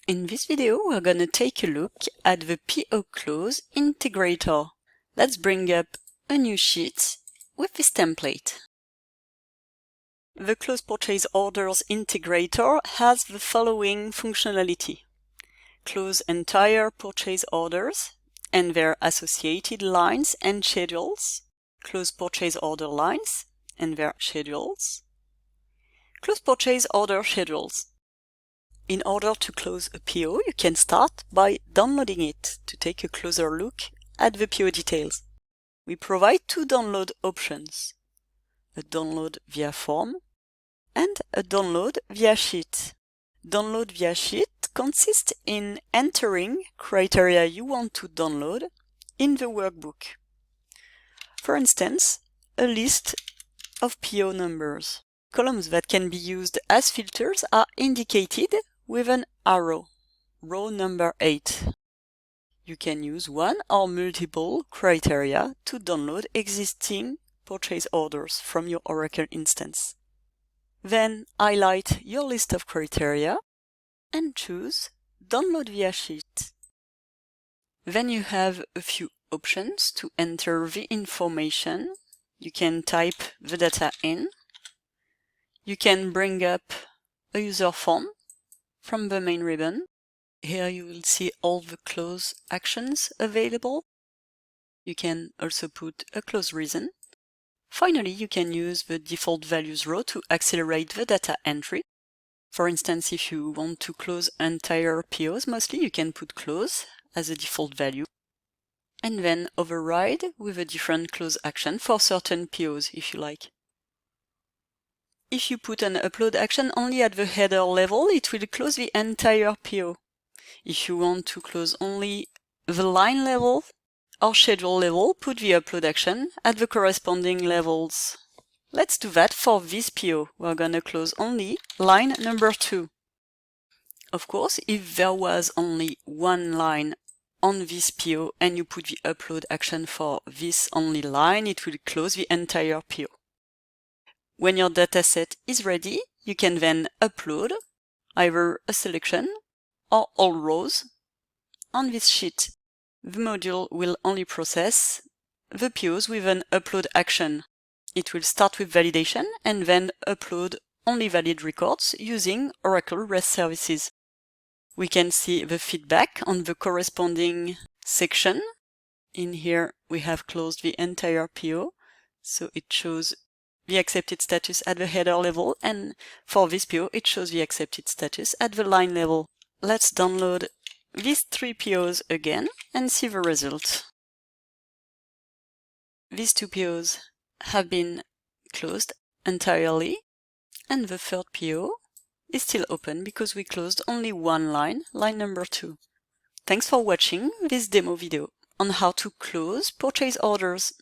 In this video, we're going to take a look at the PO Close integrator. Let's bring up a new sheet with this template. The Close Purchase Orders integrator has the following functionality. Close entire purchase orders and their associated lines and schedules. Close purchase order lines and their schedules. Close purchase order schedules. In order to close a PO, you can start by downloading it to take a closer look at the PO details. We provide two download options, a download via form and a download via sheet. Download via sheet consists in entering criteria you want to download in the workbook. For instance, a list of PO numbers. Columns that can be used as filters are indicated with an arrow, row number 8. You can use one or multiple criteria to download existing purchase orders from your Oracle instance. Then highlight your list of criteria and choose Download via Sheet. Then you have a few options to enter the information. You can type the data in. You can bring up a user form from the main ribbon. Here you will see all the close actions available. You can also put a close reason. Finally, you can use the default values row to accelerate the data entry. For instance, if you want to close entire POs, mostly you can put close as a default value and then override with a different close action for certain POs if you like. If you put an upload action only at the header level, it will close the entire PO. If you want to close only the line level or schedule level, put the upload action at the corresponding levels. Let's do that for this PO. We're going to close only line number 2. Of course, if there was only one line on this PO and you put the upload action for this only line, it will close the entire PO. When your dataset is ready, you can then upload either a selection or all rows on this sheet. The module will only process the POs with an upload action. It will start with validation and then upload only valid records using Oracle REST services. We can see the feedback on the corresponding section. In here, we have closed the entire PO, so it shows the accepted status at the header level, and for this PO, it shows the accepted status at the line level. Let's download these 3 POs again and see the result. These 2 POs have been closed entirely, and the third PO is still open because we closed only one line, line number 2. Thanks for watching this demo video on how to close purchase orders.